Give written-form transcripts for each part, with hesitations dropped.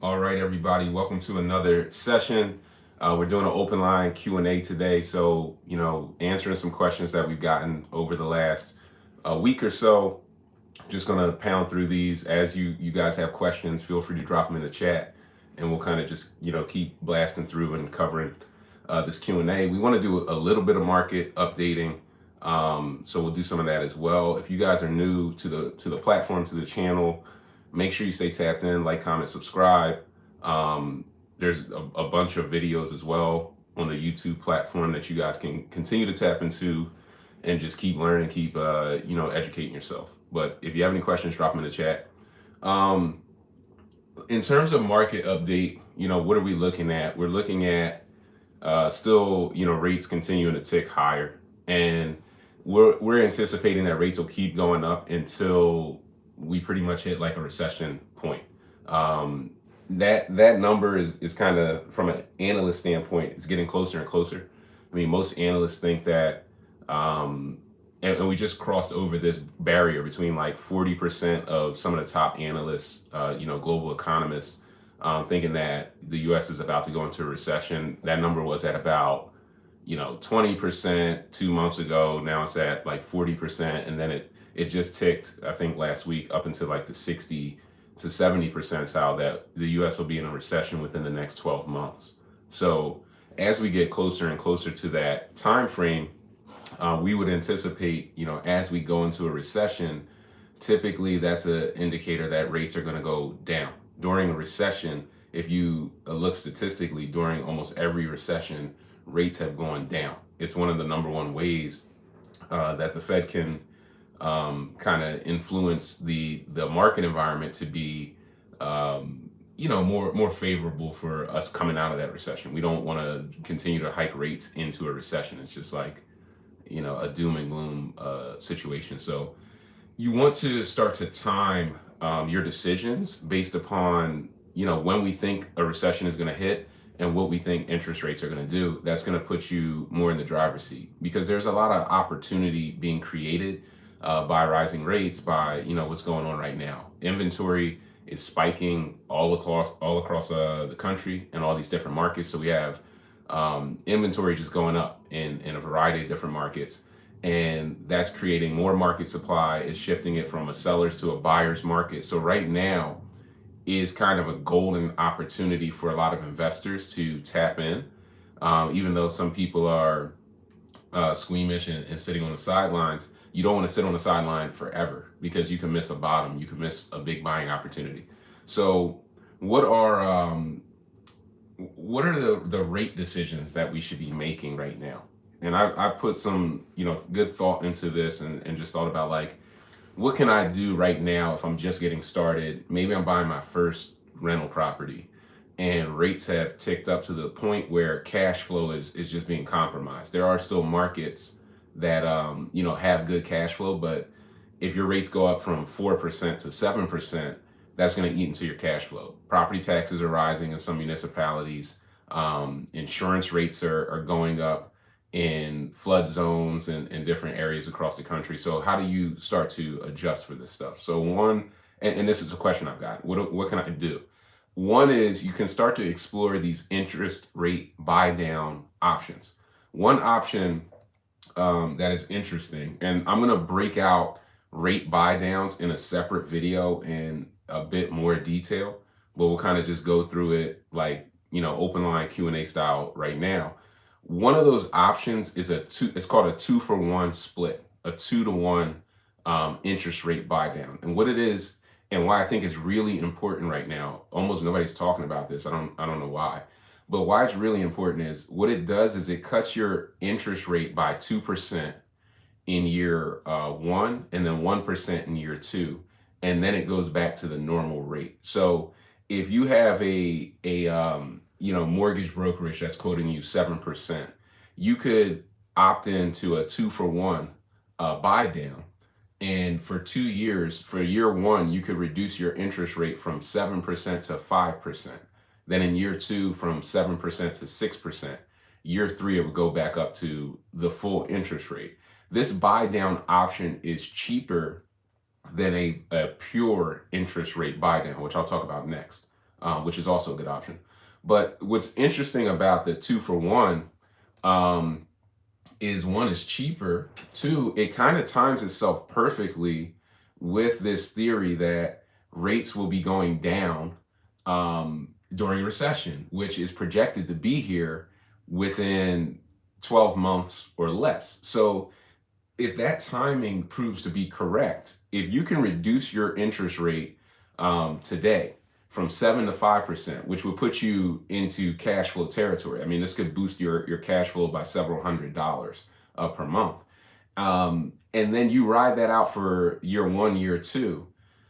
All right, everybody, welcome to another session. We're doing an open line Q&A today. So, answering some questions that we've gotten over the last week or so. Just gonna pound through these. As you guys have questions, feel free to drop them in the chat, and we'll kind of just keep blasting through and covering this Q&A. We want to do a little bit of market updating, so we'll do some of that as well. If you guys are new to the platform, to the channel, make sure you stay tapped in, like, comment, subscribe. There's a bunch of videos as well on the YouTube platform that you guys can continue to tap into and just keep learning, keep educating yourself. But if you have any questions, drop them in the chat. Um, in terms of market update, what are we looking at? We're looking at still, rates continuing to tick higher, and we're anticipating that rates will keep going up until we pretty much hit like a recession point. Um, that number is kind of, from an analyst standpoint, it's getting closer and closer. I mean, most analysts think that, um, and we just crossed over this barrier between like 40% of some of the top analysts, global economists, thinking that the U.S. is about to go into a recession. That number was at about 20% 2 months ago. Now it's at like 40%, and then it just ticked, I think, last week up into like the 60 to 70 percentile that the U.S. will be in a recession within the next 12 months. So as we get closer and closer to that time frame, we would anticipate, as we go into a recession, typically that's an indicator that rates are going to go down. During a recession, if you look statistically, during almost every recession, rates have gone down. It's one of the number one ways that the Fed can kind of influence the market environment to be more favorable for us coming out of that recession. We don't want to continue to hike rates into a recession. It's just like a doom and gloom situation. So you want to start to time your decisions based upon when we think a recession is going to hit and what we think interest rates are going to do. That's going to put you more in the driver's seat, because there's a lot of opportunity being created by rising rates, by what's going on right now. Inventory is spiking all across the country and all these different markets. So we have inventory just going up in a variety of different markets, and that's creating more market supply. Is shifting it from a seller's to a buyer's market. So right now is kind of a golden opportunity for a lot of investors to tap in, even though some people are squeamish and sitting on the sidelines. You don't want to sit on the sideline forever, because you can miss a bottom, you can miss a big buying opportunity. So what are the rate decisions that we should be making right now? And I put some good thought into this, and just thought about, like, what can I do right now if I'm just getting started? Maybe I'm buying my first rental property, and rates have ticked up to the point where cash flow is just being compromised. There are still markets that have good cash flow, but if your rates go up from 4% to 7%, that's going to eat into your cash flow. Property taxes are rising in some municipalities. Insurance rates are going up in flood zones and different areas across the country. So how do you start to adjust for this stuff? So one, and this is a question I've got, what can I do? One is, you can start to explore these interest rate buy down options. One option that is interesting, and I'm going to break out rate buy downs in a separate video in a bit more detail, but we'll kind of just go through it like, open line Q&A style right now. One of those options is it's called a 2-for-1 split, a 2-to-1 interest rate buy down. And what it is, and why I think it's really important right now, almost nobody's talking about this. I don't know why. But why it's really important is, what it does is it cuts your interest rate by 2% in year one, and then 1% in year two, and then it goes back to the normal rate. So if you have a mortgage brokerage that's quoting you 7%, you could opt into a 2-for-1 buy down. And for 2 years, for year one, you could reduce your interest rate from 7% to 5%. Then in year two, from 7% to 6%. Year three, it would go back up to the full interest rate. This buy down option is cheaper than a pure interest rate buy down, which I'll talk about next. which is also a good option. But what's interesting about the 2-for-1 um, is one is cheaper. Two, it kind of times itself perfectly with this theory that rates will be going down during a recession, which is projected to be here within 12 months or less. So if that timing proves to be correct, if you can reduce your interest rate today from 7 to 5%, which would put you into cash flow territory. I mean, this could boost your cash flow by several $100s per month. And then you ride that out for year one, year two.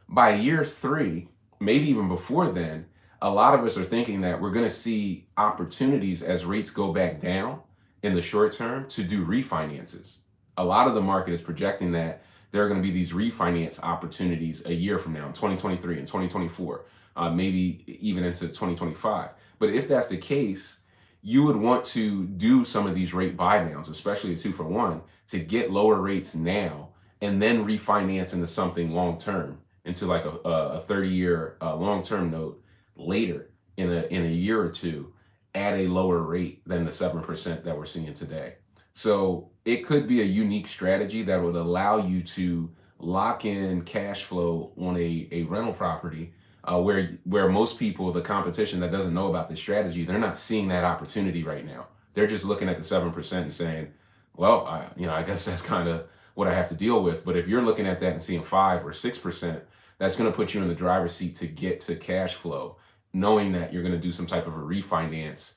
By year three, maybe even before then, a lot of us are thinking that we're going to see opportunities as rates go back down in the short term to do refinances. A lot of the market is projecting that there are going to be these refinance opportunities a year from now, in 2023 and 2024, maybe even into 2025. But if that's the case, you would want to do some of these rate buy downs, especially a 2-for-1, to get lower rates now and then refinance into something long term, into like a 30-year long term note later in a year or two at a lower rate than the 7% that we're seeing today. So it could be a unique strategy that would allow you to lock in cash flow on a rental property where most people, the competition that doesn't know about this strategy, they're not seeing that opportunity right now. They're just looking at the 7% and saying, well, I guess that's kind of what I have to deal with. But if you're looking at that and seeing 5 or 6%, that's going to put you in the driver's seat to get to cash flow, knowing that you're going to do some type of a refinance.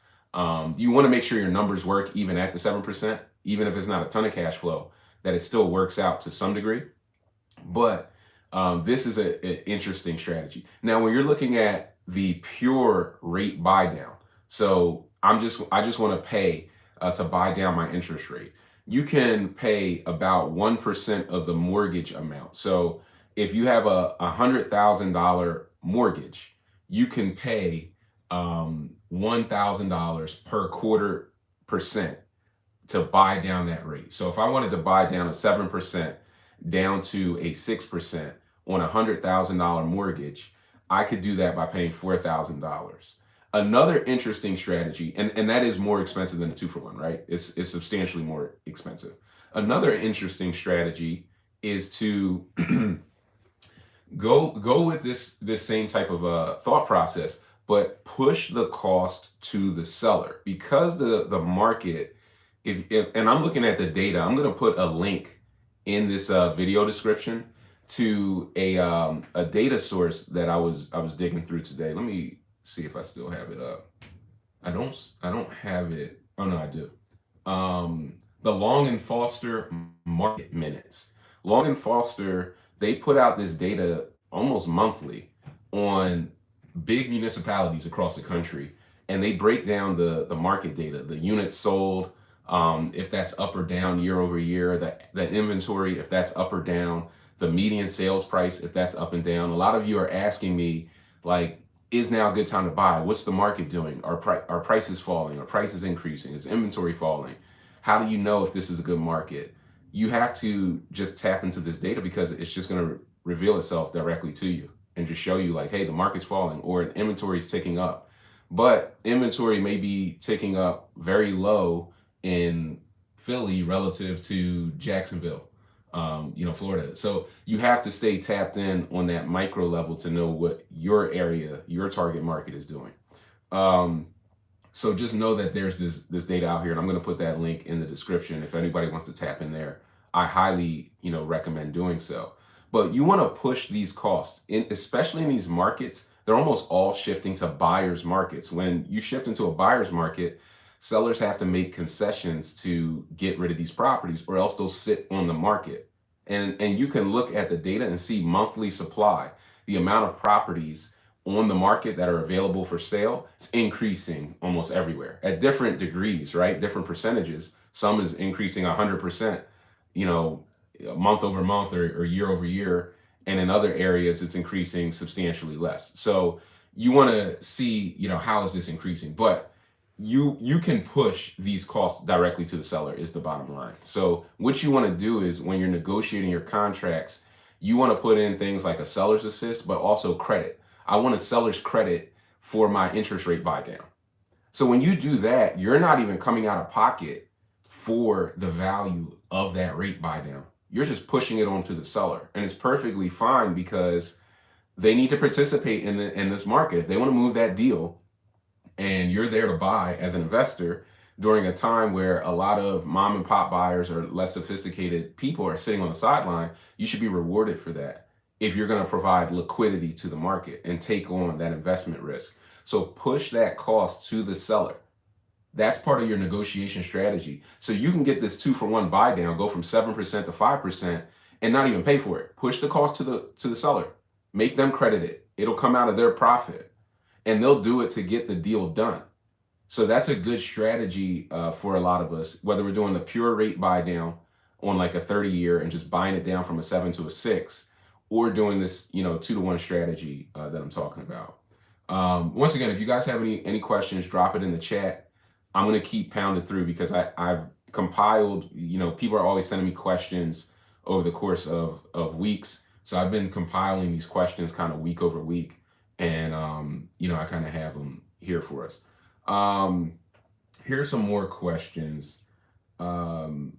You want to make sure your numbers work even at the 7%, even if it's not a ton of cash flow, that it still works out to some degree. But this is an interesting strategy. Now, when you're looking at the pure rate buy down, so I just want to pay to buy down my interest rate. You can pay about 1% of the mortgage amount. So if you have a $100,000 mortgage, you can pay $1,000 per quarter percent to buy down that rate. So if I wanted to buy down a 7% down to a 6% on a $100,000 mortgage, I could do that by paying $4,000. Another interesting strategy, and that is more expensive than a 2-for-1, right? It's substantially more expensive. Another interesting strategy is to go with this same type of thought process, but push the cost to the seller, because the market, if and I'm looking at the data, I'm going to put a link in this video description to a data source that I was digging through today. Let me see if I still have it up. I don't have it. Oh no, I do. The Long and Foster market minutes. Long and Foster, they put out this data almost monthly on big municipalities across the country, and they break down the market data, the units sold, if that's up or down year over year, the inventory, if that's up or down, the median sales price, if that's up and down. A lot of you are asking me, like, is now a good time to buy? What's the market doing? Are prices falling? Are prices increasing? Is inventory falling? How do you know if this is a good market? You have to just tap into this data, because it's just going to reveal itself directly to you and just show you, like, hey, the market's falling, or inventory is ticking up. But inventory may be ticking up very low in Philly relative to Jacksonville, Florida. So you have to stay tapped in on that micro level to know what your area, your target market is doing. So just know that there's this data out here, and I'm going to put that link in the description. If anybody wants to tap in there, I highly, recommend doing so. But you want to push these costs, especially in these markets. They're almost all shifting to buyers markets. When you shift into a buyer's market, sellers have to make concessions to get rid of these properties, or else they'll sit on the market. And you can look at the data and see monthly supply, the amount of properties on the market that are available for sale. It's increasing almost everywhere at different degrees, right? Different percentages. Some is increasing 100%, month over month or year over year. And in other areas, it's increasing substantially less. So you want to see, how is this increasing? But you can push these costs directly to the seller, is the bottom line. So what you want to do is, when you're negotiating your contracts, you want to put in things like a seller's assist, but also credit. I want a seller's credit for my interest rate buy down. So when you do that, you're not even coming out of pocket for the value of that rate buy down. You're just pushing it onto the seller. And it's perfectly fine because they need to participate in this market. If they want to move that deal and you're there to buy as an investor during a time where a lot of mom and pop buyers or less sophisticated people are sitting on the sideline, you should be rewarded for that if you're going to provide liquidity to the market and take on that investment risk. So push that cost to the seller. That's part of your negotiation strategy. So you can get this 2-for-1 buy down, go from 7% to 5% and not even pay for it. Push the cost to the seller. Make them credit it. It'll come out of their profit and they'll do it to get the deal done. So that's a good strategy for a lot of us, whether we're doing the pure rate buy down on like a 30-year and just buying it down from a 7 to a 6, or doing this, 2-to-1 strategy that I'm talking about. Once again, if you guys have any questions, drop it in the chat. I'm going to keep pounding through because I've compiled, people are always sending me questions over the course of weeks. So I've been compiling these questions kind of week over week. And, I kind of have them here for us. Here's some more questions. Property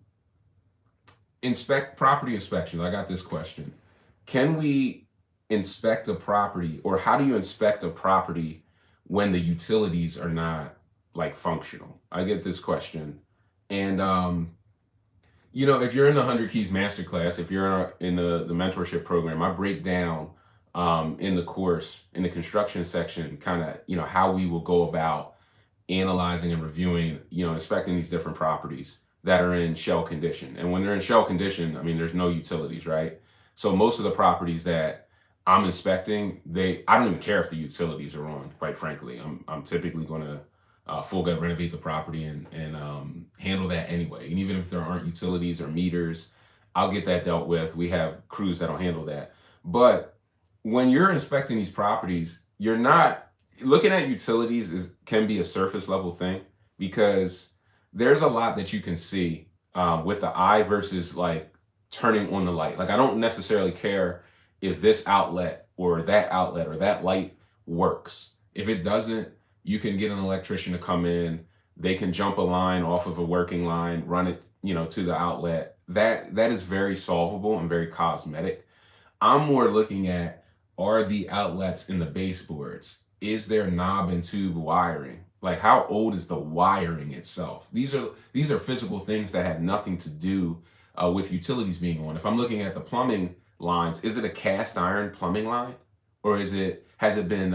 inspections. I got this question. Can we inspect a property, or how do you inspect a property when the utilities are not like functional? I get this question. And, if you're in the 100 Keys Masterclass, if you're in the mentorship program, I break down in the course, in the construction section, kind of, how we will go about analyzing and reviewing, inspecting these different properties that are in shell condition. And when they're in shell condition, there's no utilities, right? So most of the properties that I'm inspecting, I don't even care if the utilities are on, quite frankly. I'm typically going to full gut renovate the property and handle that anyway. And even if there aren't utilities or meters, I'll get that dealt with. We have crews that'll handle that. But when you're inspecting these properties, you're not looking at utilities can be a surface level thing, because there's a lot that you can see with the eye versus like turning on the light. Like I don't necessarily care if this outlet or that light works. If it doesn't, you can get an electrician to come in. They can jump a line off of a working line, run it, to the outlet. That is very solvable and very cosmetic. I'm more looking at, are the outlets in the baseboards? Is there knob and tube wiring? Like how old is the wiring itself? These are physical things that have nothing to do with utilities being on. If I'm looking at the plumbing lines, is it a cast iron plumbing line, or has it been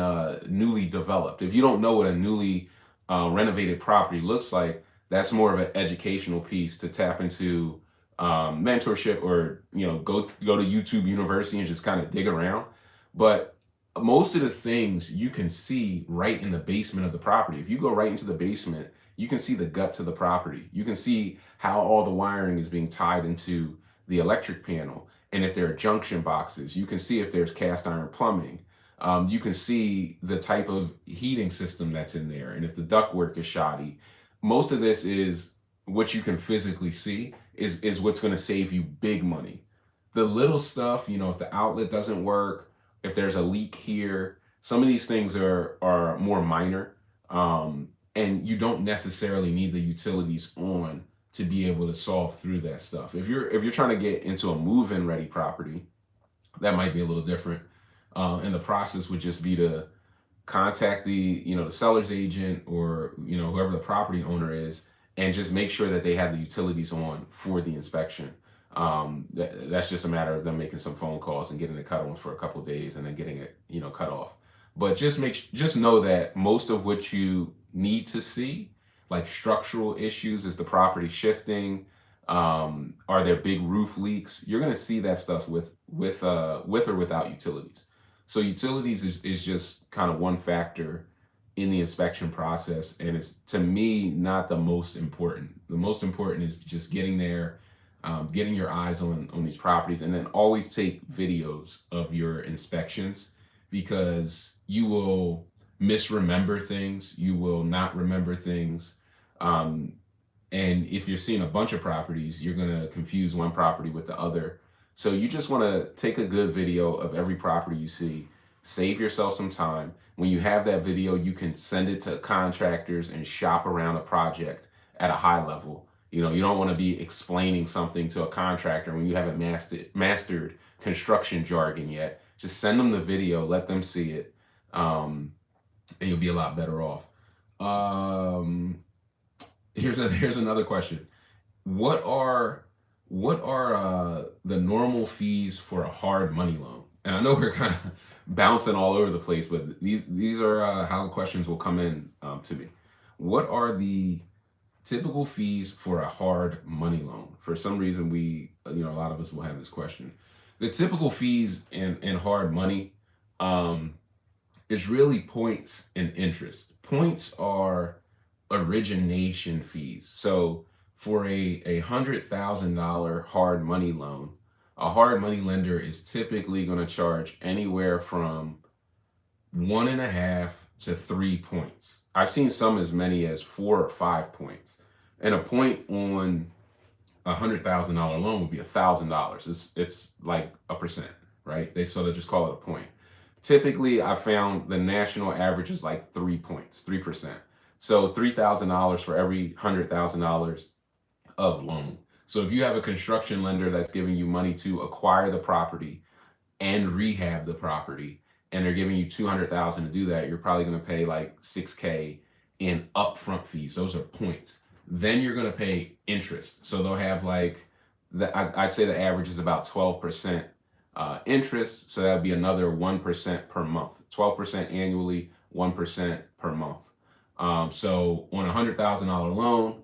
newly developed? If you don't know what a newly renovated property looks like, that's more of an educational piece to tap into mentorship, or go to YouTube University and just kind of dig around. But most of the things you can see right in the basement of the property. If you go right into the basement, you can see the guts of the property. You can see how all the wiring is being tied into the electric panel. And if there are junction boxes, you can see if there's cast iron plumbing. You can see the type of heating system that's in there, and if the ductwork is shoddy. Most of this is what you can physically see is what's going to save you big money. The little stuff, if the outlet doesn't work, if there's a leak here, some of these things are more minor, and you don't necessarily need the utilities on to be able to solve through that stuff. If you're trying to get into a move-in ready property, that might be a little different. And the process would just be to contact the seller's agent, or whoever the property owner is, and just make sure that they have the utilities on for the inspection. That's just a matter of them making some phone calls and getting it cut on for a couple of days and then getting it cut off. But just know that most of what you need to see, like structural issues, is the property shifting? Are there big roof leaks? You're going to see that stuff with or without utilities. So utilities is just kind of one factor in the inspection process, and it's, to me, not the most important. The most important is just getting there, getting your eyes on these properties, and then always take videos of your inspections, because you will misremember things, you will not remember things. And if you're seeing a bunch of properties, you're going to confuse one property with the other. So you just want to take a good video of every property you see Save yourself some time. When you have that video, you can send it to contractors and shop around a project at a high level. You know, you don't want to be explaining something to a contractor when you haven't mastered construction jargon yet. Just send them the video, let them see it, and you'll be a lot better off. Here's another question. What are the normal fees for a hard money loan? And I know we're kind of bouncing all over the place, but these are how the questions will come in to me. What are the typical fees for a hard money loan? For some reason, a lot of us will have this question. The typical fees in hard money is really points and interest. Points are origination fees. So for a $100,000 hard money loan, a hard money lender is typically going to charge anywhere from 1.5 to 3 points. I've seen some as many as 4 or 5 points. And a point on a $100,000 loan would be $1,000. It's like a percent, right? They sort of just call it a point. Typically, I found the national average is like 3 points, 3%. So $3,000 for every $100,000 of loan. So if you have a construction lender that's giving you money to acquire the property and rehab the property, and they're giving you $200,000 to do that, you're probably going to pay like $6K in upfront fees. Those are points. Then you're going to pay interest. So they'll have like I'd say the average is about 12% interest. So that'd be another 1% per month. 12% annually, 1% per month. So on a $100,000 loan,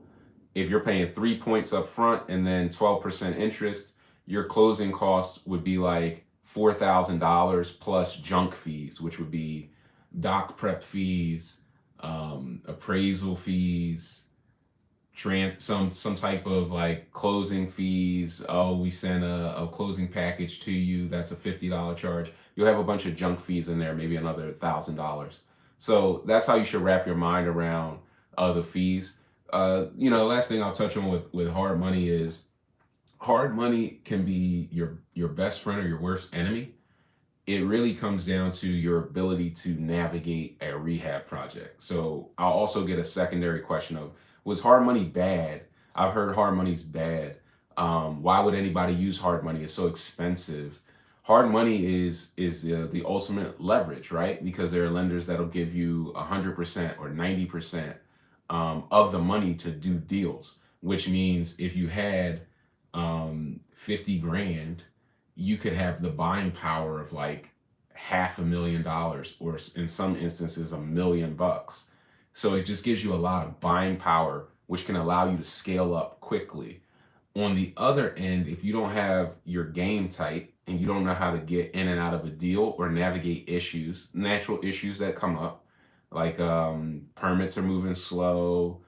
if you're paying 3 points up front and then 12% interest, your closing cost would be like $4,000 plus junk fees, which would be doc prep fees, appraisal fees, some type of like closing fees. Oh, we sent a closing package to you. That's a $50 charge. You'll have a bunch of junk fees in there, maybe another $1,000. So that's how you should wrap your mind around the fees. The last thing I'll touch on with hard money is hard money can be your best friend or your worst enemy. It really comes down to your ability to navigate a rehab project. So I'll also get a secondary question of, was hard money bad? I've heard hard money's bad. Why would anybody use hard money? It's so expensive. Hard money is the ultimate leverage, right? Because there are lenders that'll give you 100% or 90% of the money to do deals, which means if you had 50 grand, you could have the buying power of like $500,000 or in some instances $1 million. So it just gives you a lot of buying power, which can allow you to scale up quickly. On the other end, if you don't have your game tight and you don't know how to get in and out of a deal or navigate issues, natural issues that come up, like permits are moving slow,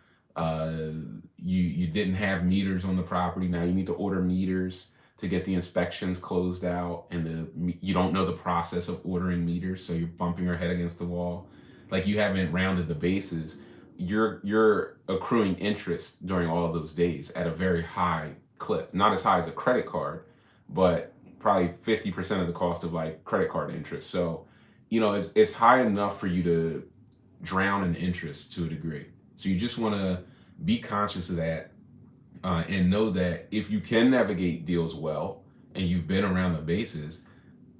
you didn't have meters on the property, now you need to order meters to get the inspections closed out, and you don't know the process of ordering meters, so you're bumping your head against the wall. Like you haven't rounded the bases. You're accruing interest during all of those days at a very high clip. Not as high as a credit card, but probably 50% of the cost of like credit card interest. So, it's high enough for you to drown in interest to a degree. So you just want to be conscious of that and know that if you can navigate deals well and you've been around the bases,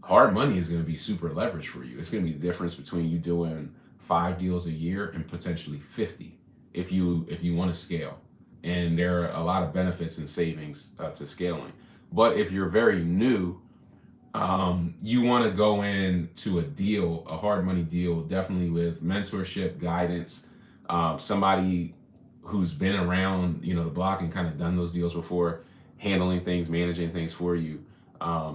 hard money is going to be super leveraged for you. It's going to be the difference between you doing 5 deals a year and potentially 50 if you want to scale. And there are a lot of benefits and savings to scaling. But if you're very new, you want to go into a hard money deal, definitely with mentorship, guidance, somebody who's been around, the block and kind of done those deals before, handling things, managing things for you,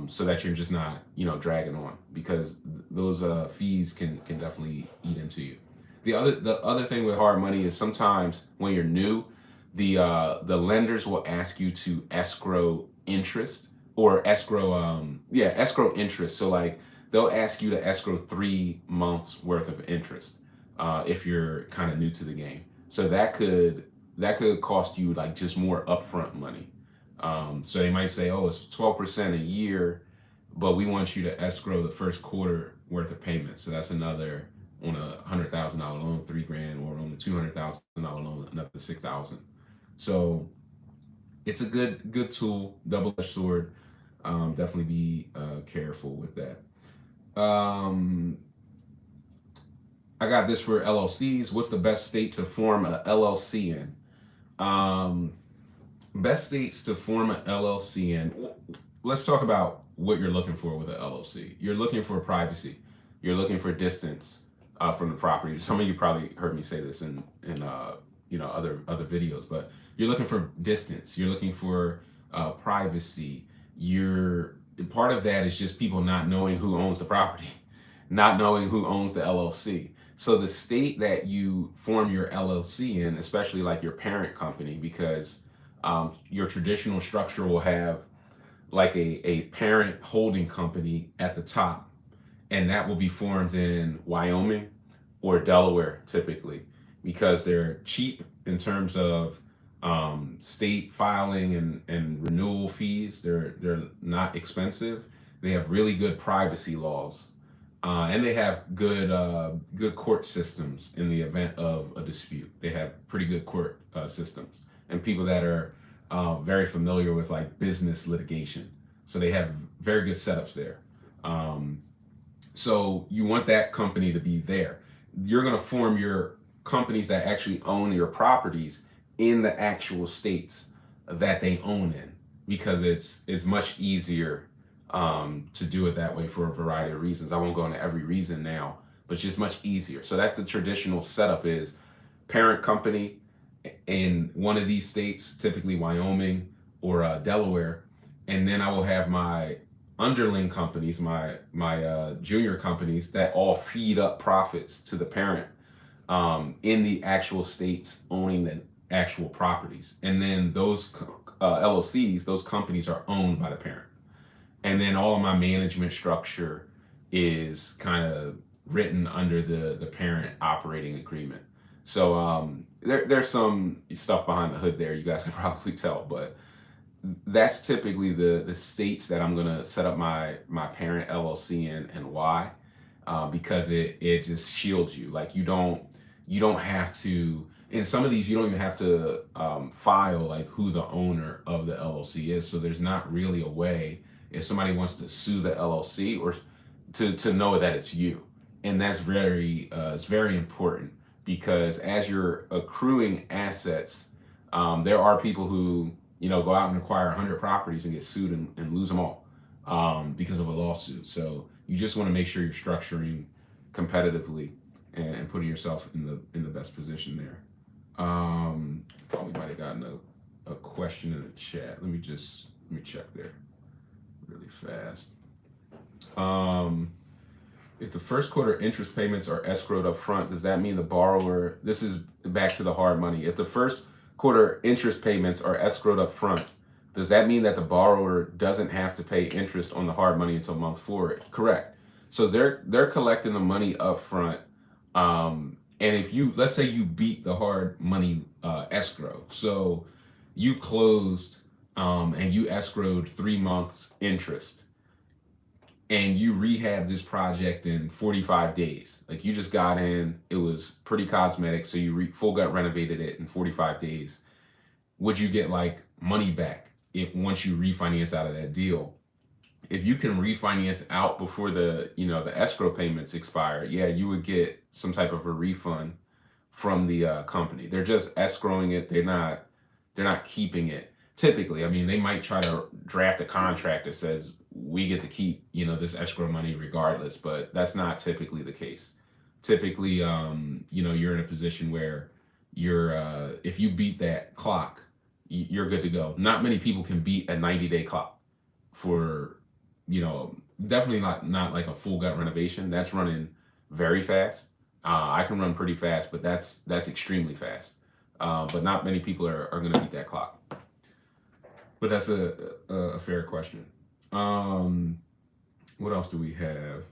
so that you're just not, dragging on, because those fees can definitely eat into you. The other thing with hard money is sometimes when you're new, the lenders will ask you to escrow interest or escrow interest. So like they'll ask you to escrow 3 months worth of interest if you're kind of new to the game. So that could cost you like just more upfront money. So they might say, oh, it's 12% a year, but we want you to escrow the first quarter worth of payments. So that's another on $100,000 loan, $3,000, or on the $200,000 loan, another 6,000. So it's a good tool, double-edged sword. Definitely be careful with that. I got this for LLCs. What's the best state to form a LLC in? Best states to form an LLC in. Let's talk about what you're looking for with an LLC. You're looking for privacy. You're looking for distance from the property. Some of you probably heard me say this in other videos, but you're looking for distance. You're looking for privacy. You're part of that is just people not knowing who owns the property, not knowing who owns the LLC. So the state that you form your LLC in, especially like your parent company, because your traditional structure will have like a parent holding company at the top, and that will be formed in Wyoming or Delaware typically, because they're cheap in terms of state filing and renewal fees. They're not expensive. They have really good privacy laws, and they have good court systems in the event of a dispute. They have pretty good court systems, and people that are very familiar with like business litigation. So they have very good setups there. So you want that company to be there. You're going to form your companies that actually own your properties in the actual states that they own in, because it's much easier to do it that way for a variety of reasons. I won't go into every reason now, but it's just much easier. So that's the traditional setup: is parent company in one of these states, typically Wyoming or Delaware, and then I will have my underling companies, my junior companies that all feed up profits to the parent in the actual states owning the actual properties. And then those LLCs, those companies are owned by the parent. And then all of my management structure is kind of written under the parent operating agreement. So there's some stuff behind the hood there, you guys can probably tell, but that's typically the states that I'm gonna set up my parent LLC in, and why? Because it just shields you. Like you don't have to. In some of these, you don't even have to file like who the owner of the LLC is. So there's not really a way if somebody wants to sue the LLC or to know that it's you, and that's it's very important, because as you're accruing assets, there are people who go out and acquire 100 properties and get sued and lose them all because of a lawsuit. So you just want to make sure you're structuring competitively and putting yourself in the best position there. Thought we might have gotten a question in the chat. Let me check there really fast. If the first quarter interest payments are escrowed up front, does that mean the borrower, this is back to the hard money, if the first quarter interest payments are escrowed up front, does that mean that the borrower doesn't have to pay interest on the hard money until month 4? Correct. So they're collecting the money up front. And if let's say you beat the hard money escrow, so you closed and you escrowed 3 months interest, and you rehab this project in 45 days. Like you just got in, it was pretty cosmetic, so you full gut renovated it in 45 days. Would you get like money back once you refinance out of that deal? If you can refinance out before the escrow payments expire, yeah, you would get some type of a refund from the company. They're just escrowing it. They're not keeping it. Typically, I mean, they might try to draft a contract that says we get to keep, this escrow money regardless, but that's not typically the case. Typically, you're in a position where if you beat that clock, you're good to go. Not many people can beat a 90-day clock for, definitely not like a full gut renovation. That's running very fast. I can run pretty fast, but that's extremely fast. But not many people are going to beat that clock. But that's a fair question. What else do we have?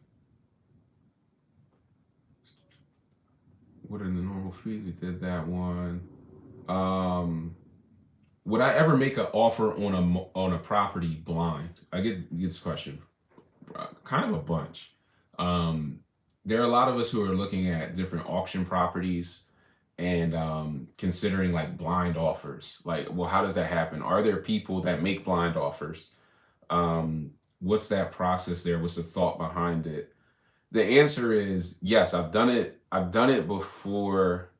What are the normal fees? We did that one. Would I ever make an offer on a property blind? I get this question kind of a bunch. Um, there are a lot of us who are looking at different auction properties and considering like blind offers. Like, well, how does that happen? Are there people that make blind offers? What's that process there? What's the thought behind it? The answer is yes, I've done it. I've done it before.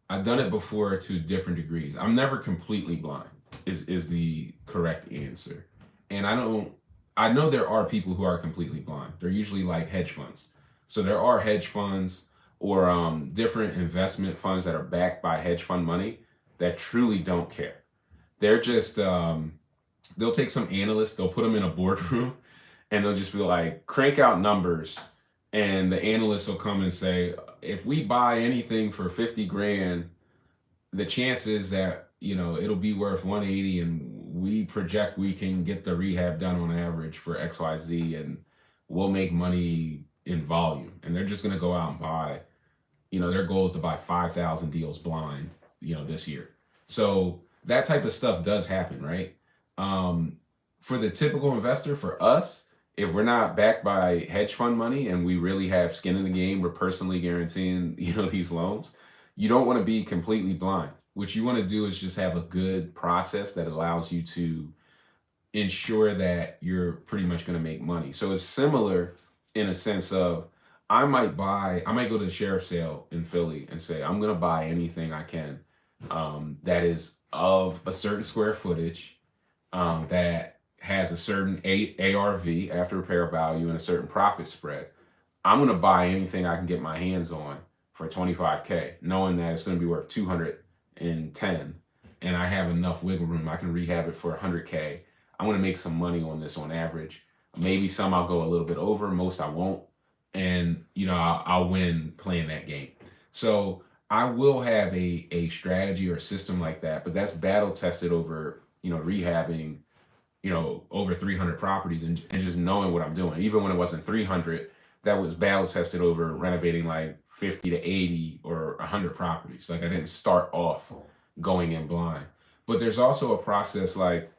I've done it before to different degrees. I'm never completely blind. Is the correct answer. And I know there are people who are completely blind. They're usually like hedge funds. So there are hedge funds or different investment funds that are backed by hedge fund money that truly don't care. They're just they'll take some analysts, they'll put them in a boardroom, and they'll just be like, crank out numbers, and the analysts will come and say, if we buy anything for 50 grand, the chances that it'll be worth 180, and we project we can get the rehab done on average for XYZ, and we'll make money in volume. And they're just going to go out and buy, their goal is to buy 5,000 deals blind, this year. So that type of stuff does happen, right? For the typical investor, for us, if we're not backed by hedge fund money and we really have skin in the game, we're personally guaranteeing, these loans, you don't want to be completely blind. What you want to do is just have a good process that allows you to ensure that you're pretty much going to make money. So it's similar in a sense of I might go to the sheriff's sale in Philly and say, I'm going to buy anything I can that is of a certain square footage, that has a certain ARV, after repair value, and a certain profit spread. I'm going to buy anything I can get my hands on for 25K, knowing that it's going to be worth 210, and I have enough wiggle room. I can rehab it for 100K. I'm going to make some money on this on average. Maybe some I'll go a little bit over, most I won't. And, I'll win playing that game. So I will have a strategy or a system like that, but that's battle tested over, rehabbing, over 300 properties and just knowing what I'm doing. Even when it wasn't 300, that was battle tested over renovating like 50 to 80 or 100 properties. Like I didn't start off going in blind. But there's also a process like,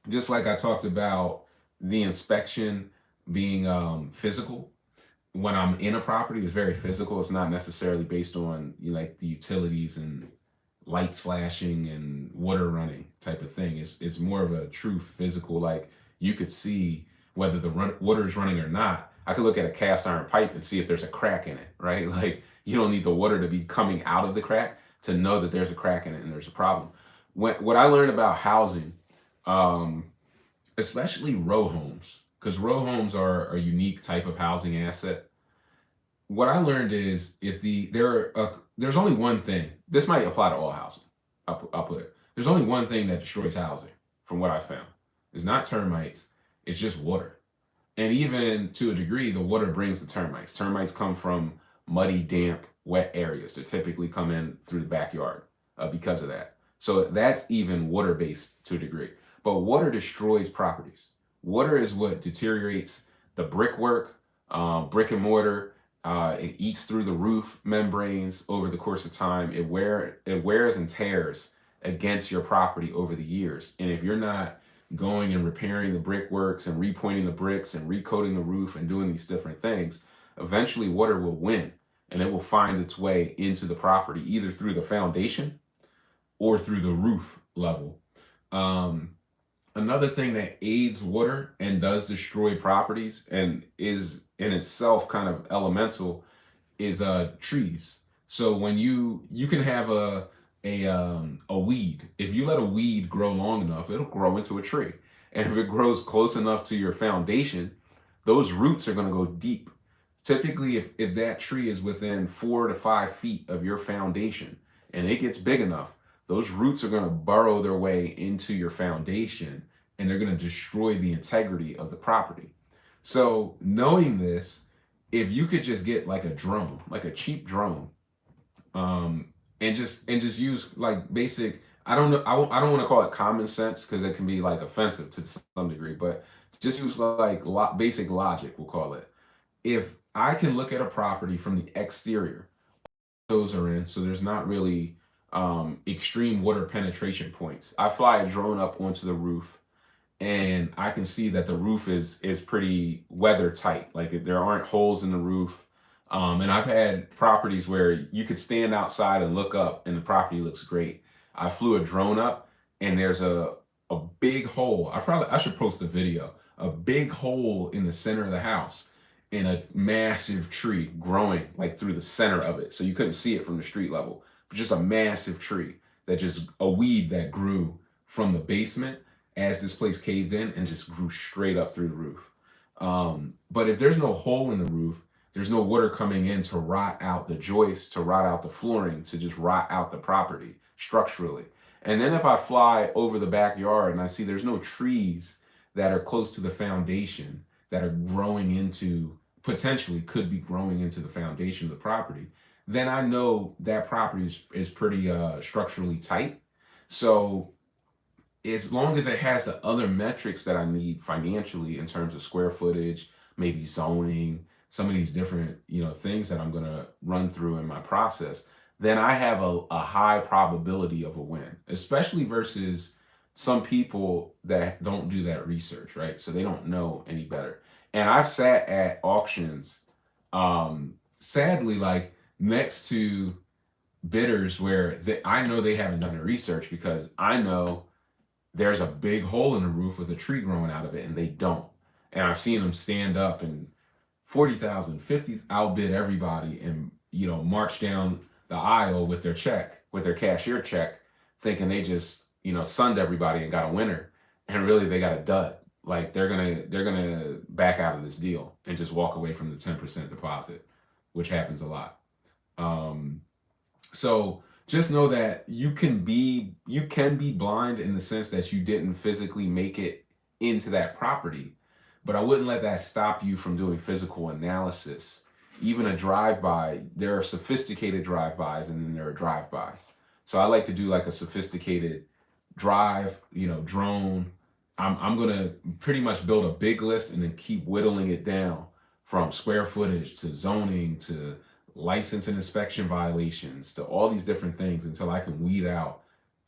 just like I talked about the inspection being physical. When I'm in a property, it's very physical. It's not necessarily based on like the utilities and lights flashing and water running type of thing. It's more of a true physical, like you could see whether the water is running or not. I could look at a cast iron pipe and see if there's a crack in it, right? Like you don't need the water to be coming out of the crack to know that there's a crack in it and there's a problem. What I learned about housing, especially row homes, because row homes are a unique type of housing asset. What I learned is there's only one thing. This might apply to all housing. I'll put it. There's only one thing that destroys housing, from what I found. It's not termites. It's just water. And even to a degree, the water brings the termites. Termites come from muddy, damp, wet areas. They typically come in through the backyard because of that. So that's even water based to a degree. But water destroys properties. Water is what deteriorates the brickwork, brick and mortar. It eats through the roof membranes over the course of time. It wears and tears against your property over the years. And if you're not going and repairing the brickworks and repointing the bricks and recoating the roof and doing these different things, eventually water will win and it will find its way into the property, either through the foundation or through the roof level. Another thing that aids water and does destroy properties and is in itself kind of elemental is trees. So when you can have a weed. If you let a weed grow long enough, it'll grow into a tree. And if it grows close enough to your foundation, those roots are going to go deep. Typically, if that tree is within 4 to 5 feet of your foundation and it gets big enough, those roots are going to burrow their way into your foundation and they're going to destroy the integrity of the property. So knowing this, if you could just get like a drone, like a cheap drone, and just use like basic, I don't know, I don't want to call it common sense because it can be like offensive to some degree, but just use like basic logic, we'll call it. If I can look at a property from the exterior, those are in, so there's not really extreme water penetration points. I fly a drone up onto the roof and I can see that the roof is pretty weather tight. Like there aren't holes in the roof. And I've had properties where you could stand outside and look up, and the property looks great. I flew a drone up, and there's a big hole. I should post a video. A big hole in the center of the house, and a massive tree growing like through the center of it, so you couldn't see it from the street level. But just a massive tree that just a weed that grew from the basement as this place caved in and just grew straight up through the roof. But if there's no hole in the roof, there's no water coming in to rot out the joists, to rot out the flooring, to just rot out the property structurally. And then if I fly over the backyard and I see there's no trees that are close to the foundation that are growing into, potentially could be growing into the foundation of the property, then I know that property is pretty structurally tight. So as long as it has the other metrics that I need financially in terms of square footage, maybe zoning, some of these different, things that I'm gonna run through in my process, then I have a high probability of a win, especially versus some people that don't do that research, right? So they don't know any better. And I've sat at auctions, sadly, like next to bidders where I know they haven't done the research, because I know there's a big hole in the roof with a tree growing out of it, and they don't. And I've seen them stand up and 40,000, 50, outbid everybody, and march down the aisle with their check, with their cashier check, thinking they just sunned everybody and got a winner, and really they got a dud. Like they're gonna back out of this deal and just walk away from the 10% deposit, which happens a lot. So just know that you can be blind in the sense that you didn't physically make it into that property, but I wouldn't let that stop you from doing physical analysis. Even a drive-by, there are sophisticated drive-bys and then there are drive-bys. So I like to do like a sophisticated drone. I'm gonna pretty much build a big list and then keep whittling it down from square footage to zoning to license and inspection violations to all these different things until I can weed out,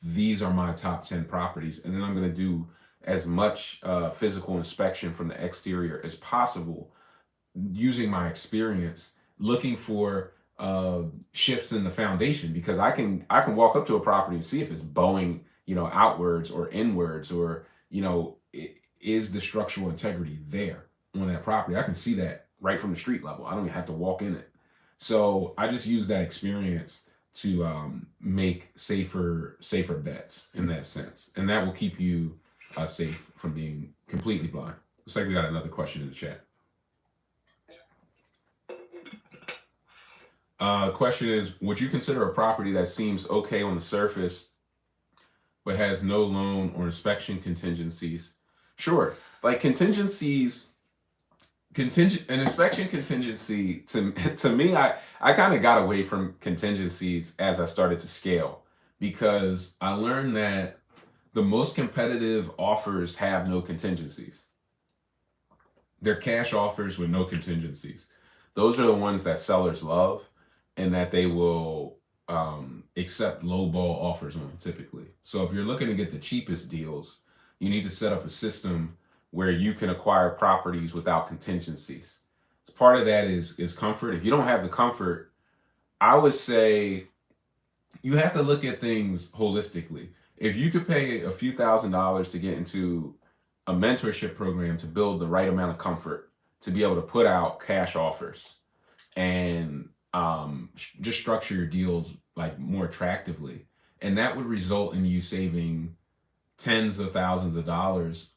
these are my top 10 properties. And then I'm going to do as much physical inspection from the exterior as possible, using my experience, looking for shifts in the foundation, because I can walk up to a property and see if it's bowing, outwards or inwards, or, is the structural integrity there on that property. I can see that right from the street level. I don't even have to walk in it. So I just use that experience to make safer bets in that sense, and that will keep you safe from being completely blind. Looks like we got another question in the chat. Question is, would you consider a property that seems okay on the surface but has no loan or inspection contingencies? Sure. Like contingencies, an inspection contingency, to me, I kind of got away from contingencies as I started to scale, because I learned that the most competitive offers have no contingencies. They're cash offers with no contingencies. Those are the ones that sellers love and that they will accept low ball offers on typically. So if you're looking to get the cheapest deals, you need to set up a system where you can acquire properties without contingencies. Part of that is comfort. If you don't have the comfort, I would say you have to look at things holistically. If you could pay a few $1,000s to get into a mentorship program to build the right amount of comfort to be able to put out cash offers and just structure your deals like more attractively, and that would result in you saving tens of thousands of dollars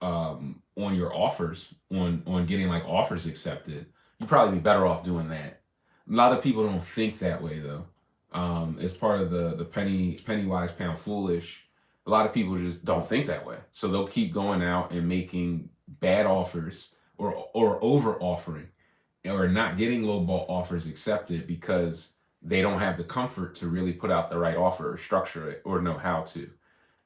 on your offers, on getting like offers accepted, you'd probably be better off doing that. A lot of people don't think that way though. It's part of the penny wise pound foolish. A lot of people just don't think that way, so they'll keep going out and making bad offers or over offering, or not getting low ball offers accepted because they don't have the comfort to really put out the right offer or structure it or know how to.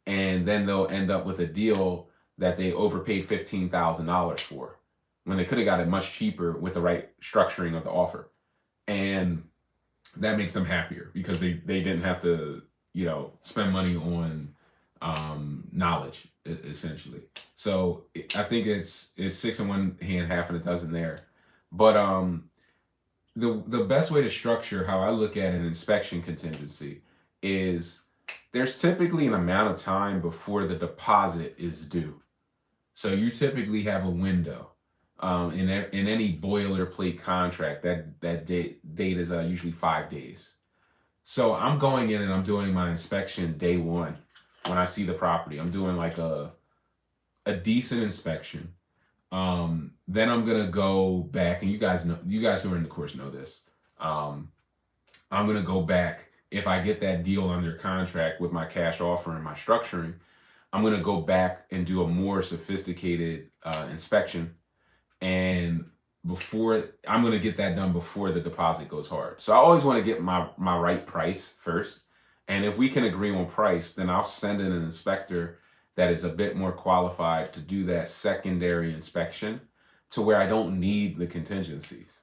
And then they'll end up with a deal that they overpaid $15,000 for when they could have got it much cheaper with the right structuring of the offer. And that makes them happier because they didn't have to, spend money on knowledge essentially. So I think it's six in one hand, half in a dozen there. But the best way to structure how I look at an inspection contingency is there's typically an amount of time before the deposit is due. So you typically have a window. In any boilerplate contract, that date is usually 5 days. So I'm going in and I'm doing my inspection day one. When I see the property, I'm doing like a decent inspection. Then I'm gonna go back, and you guys who are in the course know this. I'm gonna go back if I get that deal under contract with my cash offer and my structuring. I'm gonna go back and do a more sophisticated inspection, and before I'm gonna get that done before the deposit goes hard. So I always want to get my right price first, and if we can agree on price, then I'll send in an inspector that is a bit more qualified to do that secondary inspection, to where I don't need the contingencies.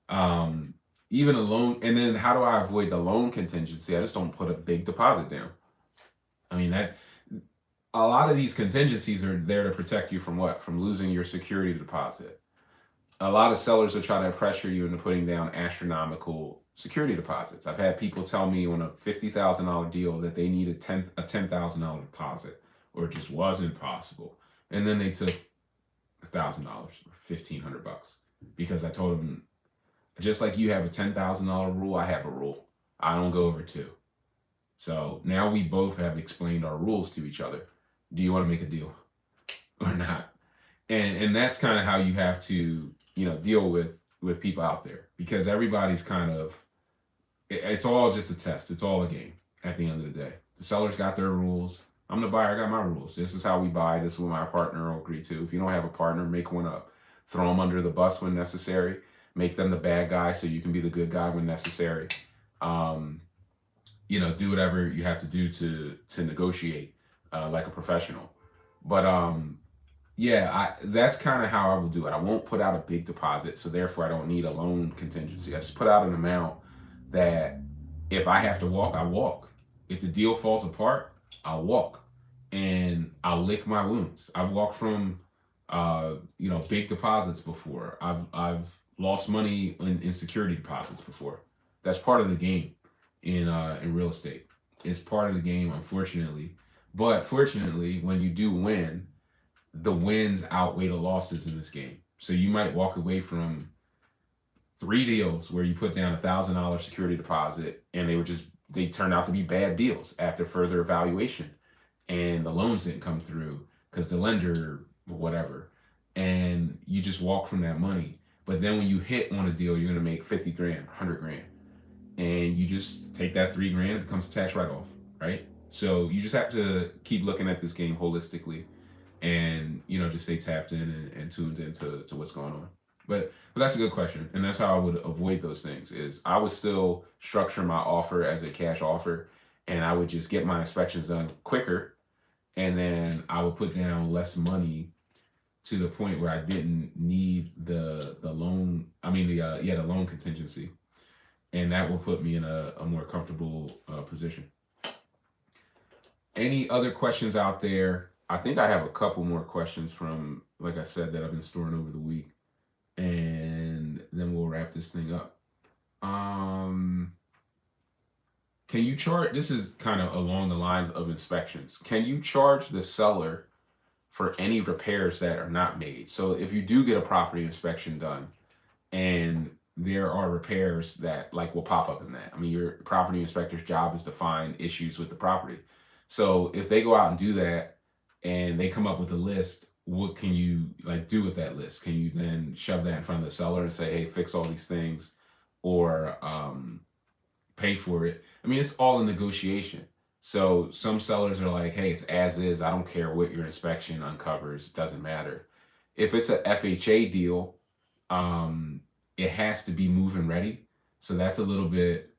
Um, Even a loan, and then how do I avoid the loan contingency? I just don't put a big deposit down. I mean, that a lot of these contingencies are there to protect you from what? From losing your security deposit. A lot of sellers are trying to pressure you into putting down astronomical security deposits. I've had people tell me on a $50,000 deal that they need a $10,000 deposit, or it just wasn't possible, and then they took $1,000 or $1,500 because I told them, just like you have a $10,000 rule, I have a rule. I don't go over two. So now we both have explained our rules to each other. Do you want to make a deal or not? And that's kind of how you have to, deal with people out there, because everybody's kind of, it's all just a test. It's all a game at the end of the day. The sellers got their rules. I'm the buyer. I got my rules. This is how we buy. This is what my partner will agree to. If you don't have a partner, make one up. Throw them under the bus when necessary. Make them the bad guy so you can be the good guy when necessary. Do whatever you have to do to negotiate like a professional. But that's kind of how I will do it. I won't put out a big deposit, so therefore I don't need a loan contingency. I just put out an amount that if I have to walk, I walk. If the deal falls apart, I'll walk, and I'll lick my wounds. I've walked from big deposits before. I've lost money in security deposits before. That's part of the game in real estate. It's part of the game, unfortunately. But fortunately, when you do win, the wins outweigh the losses in this game. So you might walk away from 3 deals where you put down $1,000 security deposit, and they turned out to be bad deals after further evaluation, and the loans didn't come through because the lender, whatever, and you just walk from that money. But then when you hit on a deal, you're gonna make 50 grand, 100 grand, and you just take that 3 grand, it becomes a tax write-off, right? So you just have to keep looking at this game holistically, and just stay tapped in and tuned into what's going on. But that's a good question, and that's how I would avoid those things. Is I would still structure my offer as a cash offer, and I would just get my inspections done quicker, and then I would put down less money to the point where I didn't need the loan. I mean the loan contingency, and that will put me in a more comfortable position. Any other questions out there? I think I have a couple more questions from, like I said, that I've been storing over the week, and then we'll wrap this thing up. Can you charge? This is kind of along the lines of inspections. Can you charge the seller for any repairs that are not made? So if you do get a property inspection done, and there are repairs that will pop up in that. I mean, your property inspector's job is to find issues with the property. So if they go out and do that, and they come up with a list, what can you do with that list? Can you then shove that in front of the seller and say, hey, fix all these things, or pay for it? I mean, it's all a negotiation. So some sellers are like, hey, it's as is. I don't care what your inspection uncovers. It doesn't matter. If it's a FHA deal, it has to be move-in ready. So that's a little bit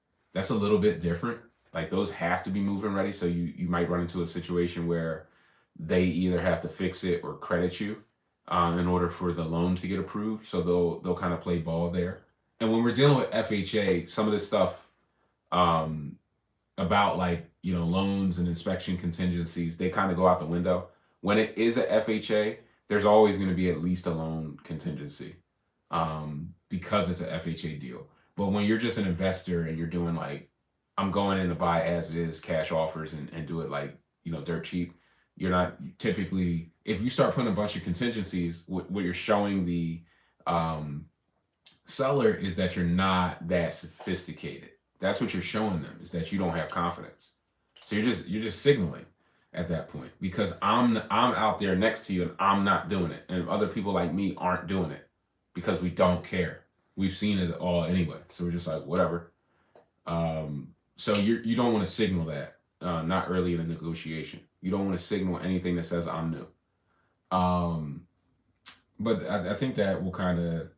different. Those have to be move-in ready. So you might run into a situation where they either have to fix it or credit you in order for the loan to get approved. So they'll kind of play ball there. And when we're dealing with FHA, some of this stuff about loans and inspection contingencies, they kind of go out the window. When it is a FHA, there's always going to be at least a loan contingency, because it's a FHA deal. But when you're just an investor and you're doing like, I'm going in to buy as is cash offers and do it like, dirt cheap, you're not typically, if you start putting a bunch of contingencies, what you're showing the seller is that you're not that sophisticated. That's what you're showing them, is that you don't have confidence. So you're just signaling at that point, because I'm out there next to you and I'm not doing it, and other people like me aren't doing it because we don't care. We've seen it all anyway, so we're just like whatever. So you don't want to signal that, not early in the negotiation. You don't want to signal anything that says I'm new. But I think that will kind of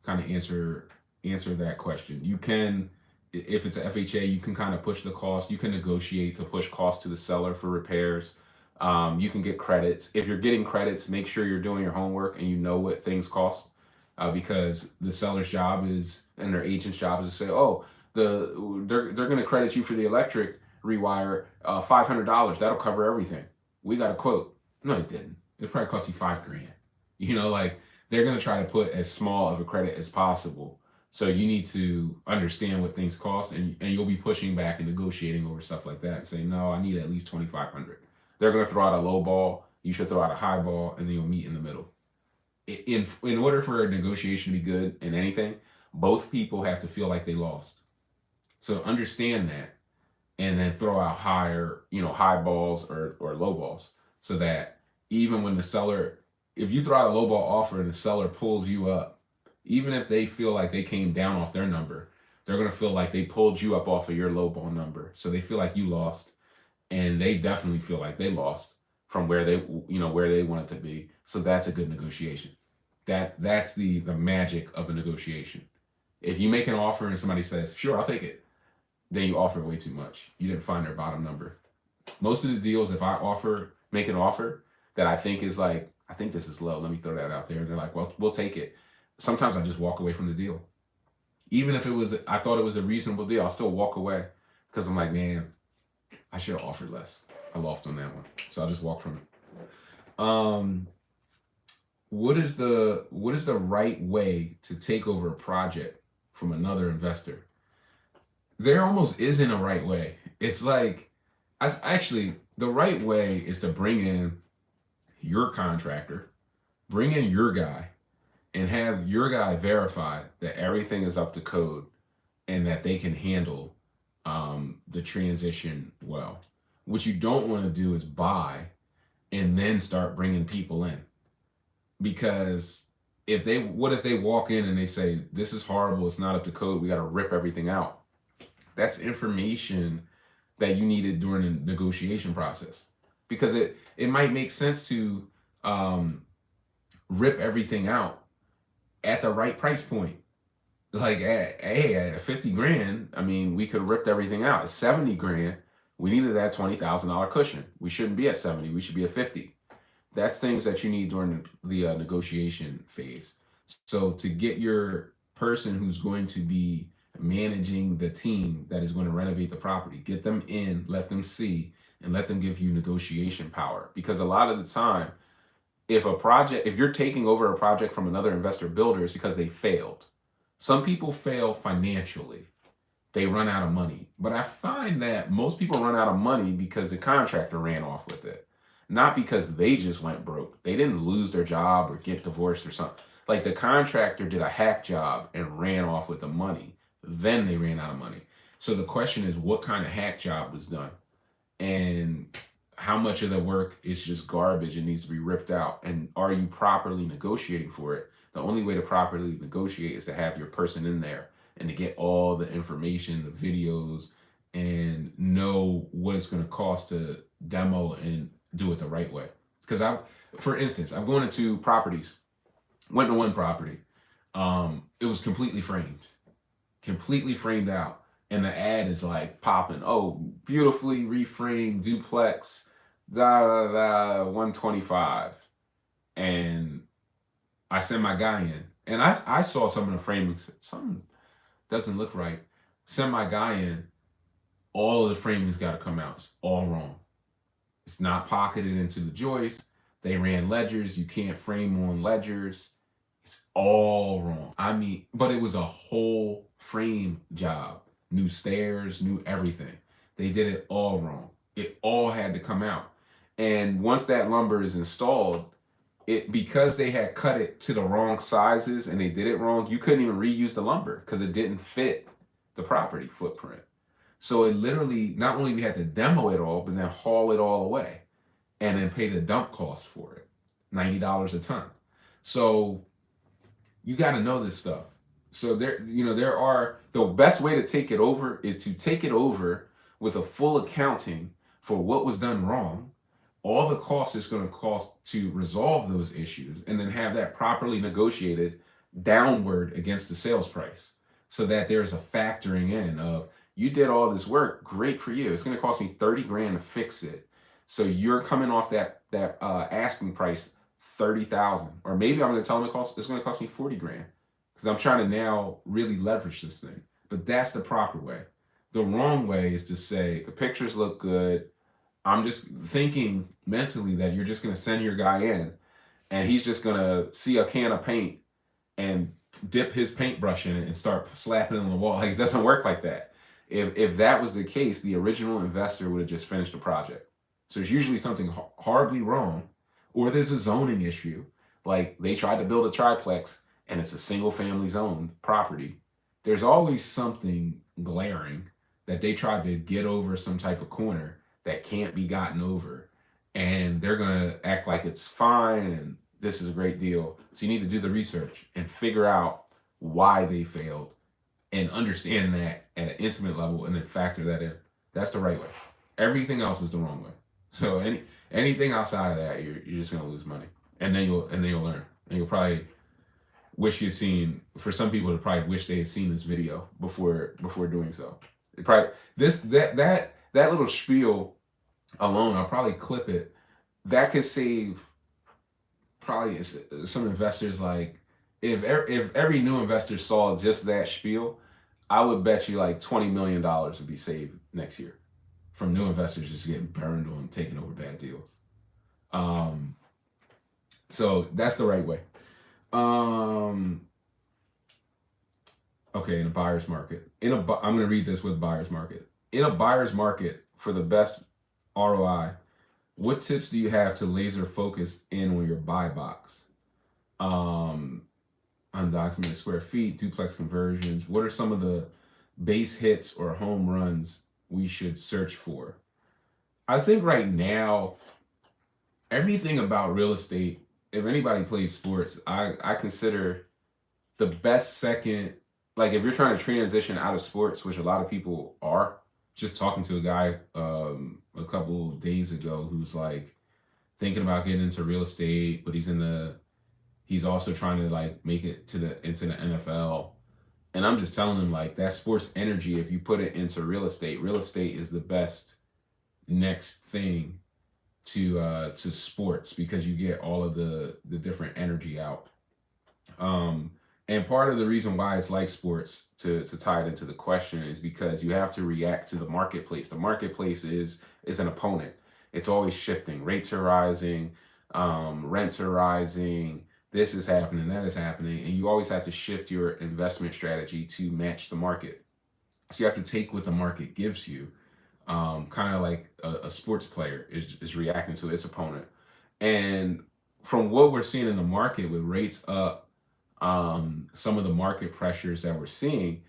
answer that question. You can, if it's a FHA, you can kind of push the cost. You can negotiate to push costs to the seller for repairs. You can get credits. If you're getting credits, make sure you're doing your homework and you know what things cost, because the seller's job is, and their agent's job is to say, oh, they're going to credit you for the electric rewire, $500. That'll cover everything. We got a quote. No, it didn't. It probably cost you $5,000. Like, they're going to try to put as small of a credit as possible. So you need to understand what things cost, and you'll be pushing back and negotiating over stuff like that and saying, no, I need at least $2,500. They're going to throw out a low ball. You should throw out a high ball, and then you'll meet in the middle. In order for a negotiation to be good in anything, both people have to feel like they lost. So understand that, and then throw out high balls or low balls, so that even when the seller, if you throw out a low ball offer and the seller pulls you up, even if they feel like they came down off their number, they're going to feel like they pulled you up off of your low ball number. So they feel like you lost, and they definitely feel like they lost from where they want it to be. So that's a good negotiation. That's the magic of a negotiation. If you make an offer and somebody says, sure, I'll take it, then you offer way too much. You didn't find their bottom number. Most of the deals, if I make an offer that I think is like, I think this is low, let me throw that out there, and they're like, well, we'll take it. Sometimes I just walk away from the deal. Even if I thought it was a reasonable deal, I'll still walk away, because I'm like, man, I should have offered less. I lost on that one. So I'll just walk from it. What is the right way to take over a project from another investor? There almost isn't a right way. It's like, the right way is to bring in your contractor, bring in your guy, and have your guy verify that everything is up to code and that they can handle the transition well. What you don't want to do is buy and then start bringing people in, because what if they walk in and they say, this is horrible, it's not up to code, we got to rip everything out? That's information that you needed during the negotiation process, because it might make sense to rip everything out at the right price point. Like at $50,000, I mean, we could have ripped everything out. At $70,000, we needed that $20,000 cushion. We shouldn't be at 70, we should be at 50. That's things that you need during the negotiation phase. So to get your person who's going to be managing the team that is going to renovate the property, get them in, let them see, and let them give you negotiation power. Because a lot of the time, if you're taking over a project from another investor builder, it's because they failed. Some people fail financially. They run out of money. But I find that most people run out of money because the contractor ran off with it. Not because they just went broke. They didn't lose their job or get divorced or something. Like, the contractor did a hack job and ran off with the money. Then they ran out of money. So the question is, what kind of hack job was done? And how much of the work is just garbage and needs to be ripped out? And are you properly negotiating for it? The only way to properly negotiate is to have your person in there and to get all the information, the videos, and know what it's going to cost to demo and do it the right way. Because for instance, I'm going into properties. Went to one property. It was completely framed out. And the ad is like popping. Oh, beautifully reframed duplex, 125. And I send my guy in. And I saw some of the framing. Something doesn't look right. Send my guy in. all of the framing's got to come out. It's all wrong. It's not pocketed into the joist. They ran ledgers. You can't frame on ledgers. It's all wrong. I mean, but it was a whole frame job. New stairs, new everything. They did it all wrong. It all had to come out. And once that lumber is installed, it, because they had cut it to the wrong sizes and they did it wrong, you couldn't even reuse the lumber because it didn't fit the property footprint. So it literally, not only we had to demo it all, but then haul it all away and then pay the dump cost for it, $90 a ton. So you got to know this stuff. So there are, the best way to take it over is to take it over with a full accounting for what was done wrong, all the costs it's going to cost to resolve those issues, and then have that properly negotiated downward against the sales price, so that there's a factoring in of, you did all this work, great for you. It's going to cost me 30 grand to fix it. So you're coming off that asking price 30,000, or maybe I'm going to tell them it's going to cost me 40 grand because I'm trying to now really leverage this thing. But that's the proper way. The wrong way is to say the pictures look good. I'm just thinking mentally that you're just going to send your guy in and he's just going to see a can of paint and dip his paintbrush in it and start slapping it on the wall. Like, it doesn't work like that. If that was the case, the original investor would have just finished the project. So there's usually something horribly wrong, or there's a zoning issue. Like, they tried to build a triplex and it's a single family zone property. There's always something glaring that they tried to get over some type of corner that can't be gotten over. And they're going to act like it's fine and this is a great deal. So you need to do the research and figure out why they failed and understand that at an intimate level and then factor that in. That's the right way. Everything else is the wrong way. So anything outside of that, you're just gonna lose money, and then you'll learn, and you'll probably wish you'd seen. For some people, they probably wish they had seen this video before doing so. It probably that little spiel alone, I'll probably clip it. That could save probably some investors. Like, if every new investor saw just that spiel, I would bet you like $20 million would be saved next year from new investors just getting burned on taking over bad deals. So that's the right way. Okay, in a buyer's market. I'm going to read this with buyer's market. In a buyer's market, for the best ROI, what tips do you have to laser focus in on your buy box? Undocumented square feet, duplex conversions. What are some of the base hits or home runs we should search for? I think right now, everything about real estate, if anybody plays sports, I consider the best second, like if you're trying to transition out of sports, which a lot of people are. Just talking to a guy a couple of days ago who's like thinking about getting into real estate, but he's also trying to like make it into the NFL. And I'm just telling him, like, that sports energy, if you put it into real estate is the best next thing to sports, because you get all of the different energy out. And part of the reason why it's like sports, to tie it into the question, is because you have to react to the marketplace. The marketplace is an opponent. It's always shifting. Rates are rising, rents are rising, this is happening, that is happening, and you always have to shift your investment strategy to match the market. So you have to take what the market gives you, kind of like a sports player is reacting to its opponent. And from what we're seeing in the market with rates up, some of the market pressures that we're seeing,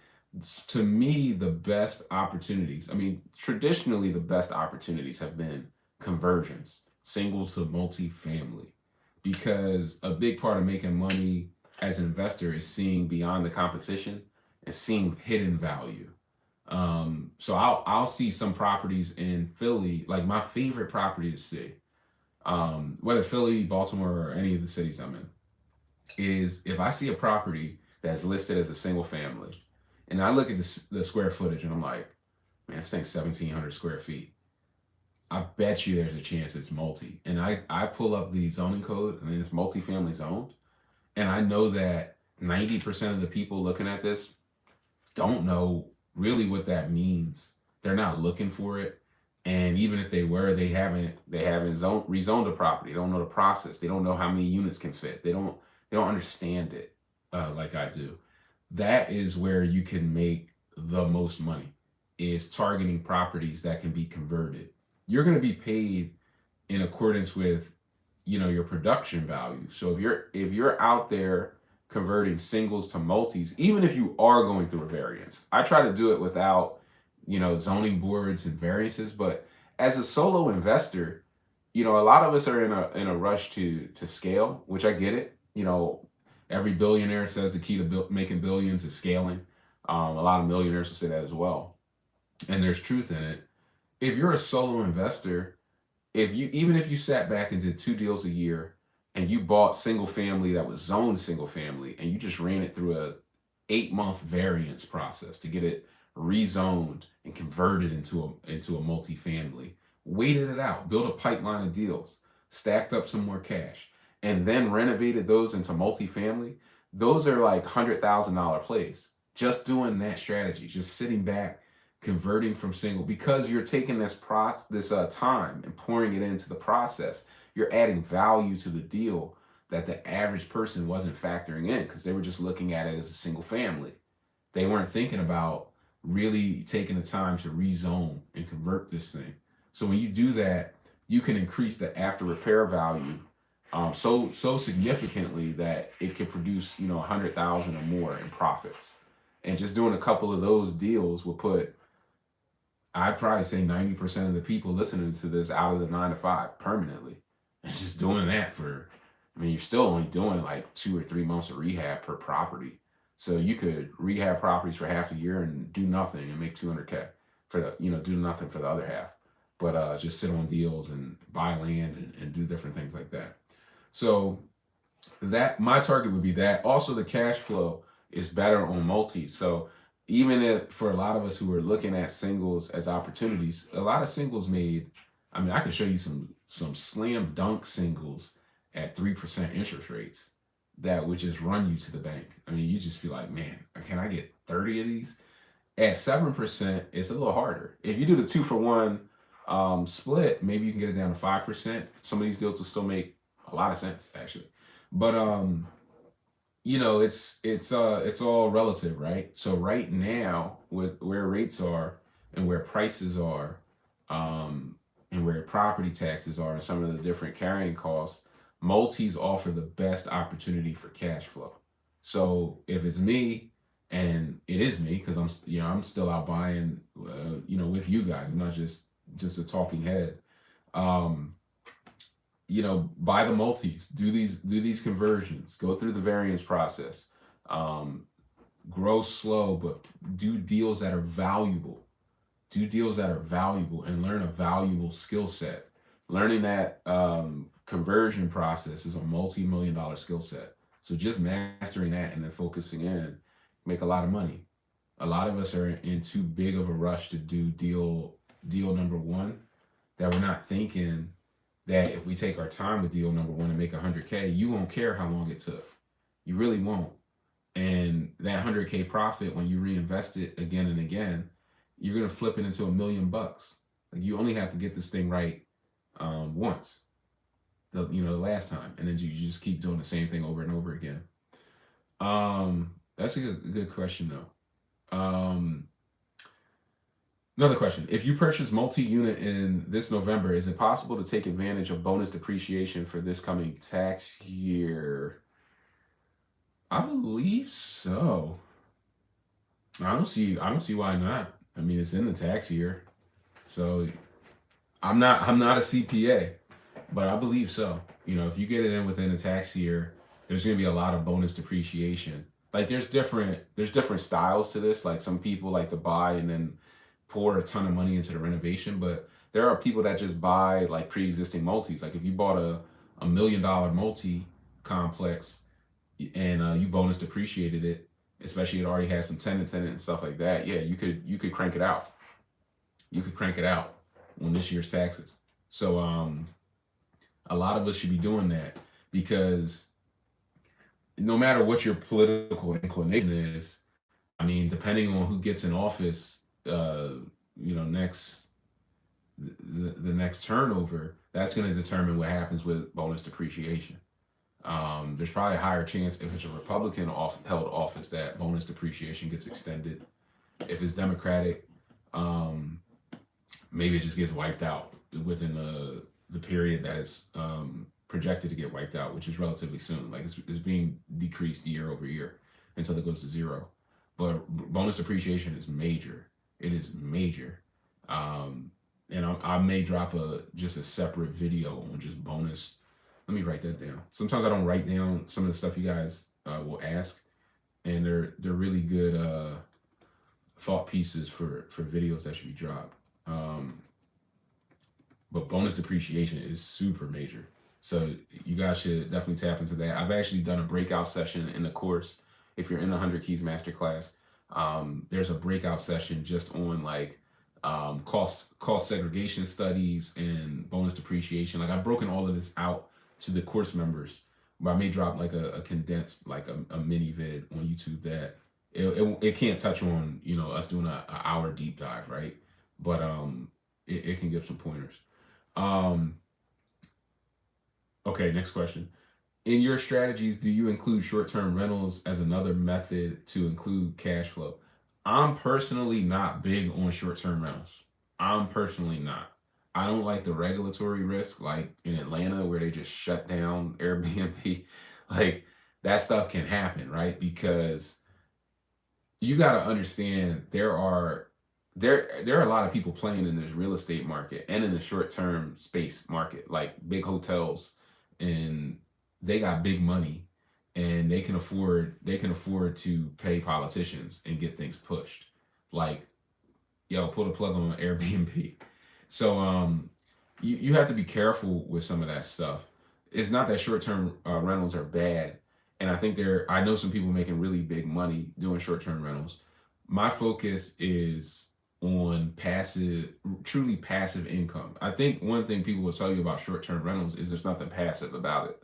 to me, the best opportunities, I mean, traditionally, the best opportunities have been conversions, single to multi-family, because a big part of making money as an investor is seeing beyond the competition and seeing hidden value. So I'll see some properties in Philly, like my favorite property to see, whether Philly, Baltimore, or any of the cities I'm in, is if I see a property that's listed as a single family and I look at the square footage and I'm like, man, this thing's 1,700 square feet. I bet you there's a chance it's multi. And I pull up the zoning code, and it's multifamily zoned. And I know that 90% of the people looking at this don't know really what that means they're not looking for it. And even if they were, they haven't rezoned the property. They don't know the process. They don't know how many units can fit. They don't understand it like I do. That is where you can make the most money, is targeting properties that can be converted. You're going to be paid in accordance with your production value. So if you're out there converting singles to multis, even if you are going through a variance, I try to do it without zoning boards and variances. But as a solo investor, a lot of us are in a rush to scale, which I get it. Every billionaire says the key to making billions is scaling. A lot of millionaires will say that as well, and there's truth in it. If you're a solo investor, if you sat back and did 2 deals a year, and you bought single family that was zoned single family, and you just ran it through a 8-month variance process to get it rezoned and converted into a multifamily, waited it out, built a pipeline of deals, stacked up some more cash, and then renovated those into multifamily, those are like $100,000 plays. Just doing that strategy, just sitting back, converting from single, because you're taking this time and pouring it into the process. You're adding value to the deal that the average person wasn't factoring in, because they were just looking at it as a single family. They weren't thinking about really taking the time to rezone and convert this thing. So when you do that, you can increase the after repair value so significantly that it could produce 100,000 or more in profits. And just doing a couple of those deals will put, I'd probably say, 90% of the people listening to this out of the 9 to 5 permanently. And just doing that for, I mean, you're still only doing like 2 or 3 months of rehab per property. So you could rehab properties for half a year and do nothing and make 200K for do nothing for the other half. But just sit on deals and buy land and do different things like that. So that my target would be that. Also, the cash flow is better on multi. So even if, for a lot of us who are looking at singles as opportunities, a lot of singles made, I mean, I can show you some slam dunk singles at 3% interest rates that would just run you to the bank. I mean, you just be like, man, can I get 30 of these? At 7%, it's a little harder. If you do the 2-for-1 split, maybe you can get it down to 5%. Some of these deals will still make a lot of sense, actually. But it's all relative, right? So right now, with where rates are and where prices are, and where property taxes are and some of the different carrying costs, multis offer the best opportunity for cash flow. So if it's me, and it is me, because I'm still out buying, with you guys. I'm not just a talking head. Um, buy the multis, do these conversions, go through the variance process, grow slow, but do deals that are valuable. Do deals that are valuable and learn a valuable skill set. Learning that conversion process is a multi-million-dollar skill set. So just mastering that and then focusing in, make a lot of money. A lot of us are in too big of a rush to do deal number one, that we're not thinking that if we take our time with deal number one and make 100K, you won't care how long it took. You really won't. And that 100K profit, when you reinvest it again and again, you're gonna flip it into $1 million. Like, you only have to get this thing right once, the last time, and then you just keep doing the same thing over and over again. That's a good question though. Another question: if you purchase multi-unit in this November, is it possible to take advantage of bonus depreciation for this coming tax year? I believe so. I don't see why not. I mean, it's in the tax year, so I'm not a CPA, but I believe so. If you get it in within the tax year, there's going to be a lot of bonus depreciation. Like, there's different styles to this. Like, some people like to buy and then pour a ton of money into the renovation, but there are people that just buy like pre-existing multis. Like, if you bought a $1 million multi complex and you bonus depreciated it, especially it already has some tenants in it and stuff like that, yeah, you could crank it out. You could crank it out on this year's taxes. So a lot of us should be doing that, because no matter what your political inclination is, I mean, depending on who gets in office, next the next turnover, that's going to determine what happens with bonus depreciation. There's probably a higher chance if it's a Republican held office that bonus depreciation gets extended. If it's Democratic, um, maybe it just gets wiped out within the period that is projected to get wiped out, which is relatively soon. Like it's being decreased year over year until it goes to zero. But bonus depreciation is major. It is major. Um, and I may drop just a separate video on just bonus. Let me write that down. Sometimes I don't write down some of the stuff you guys will ask, and they're really good thought pieces for videos that should be dropped. Um, but bonus depreciation is super major. So you guys should definitely tap into that. I've actually done a breakout session in the course. If you're in the 100 Keys Masterclass, there's a breakout session just on like cost segregation studies and bonus depreciation. Like I've broken all of this out to the course members, but I may drop like a condensed like a mini vid on YouTube that it can't touch on us doing a hour deep dive, right? But it can give some pointers. Um, okay, next question. In your strategies, do you include short term rentals as another method to include cash flow? I'm personally not big on short term rentals. I'm personally not. I don't like the regulatory risk, like in Atlanta, where they just shut down Airbnb. Like that stuff can happen, right? Because you got to understand there are a lot of people playing in this real estate market and in the short term space market, like big hotels, and they got big money, and they can afford to pay politicians and get things pushed. Like, yo, pull the plug on Airbnb. So you have to be careful with some of that stuff. It's not that short term rentals are bad, and I think I know some people making really big money doing short term rentals. My focus is on passive, truly passive income. I think one thing people will tell you about short term rentals is there's nothing passive about it.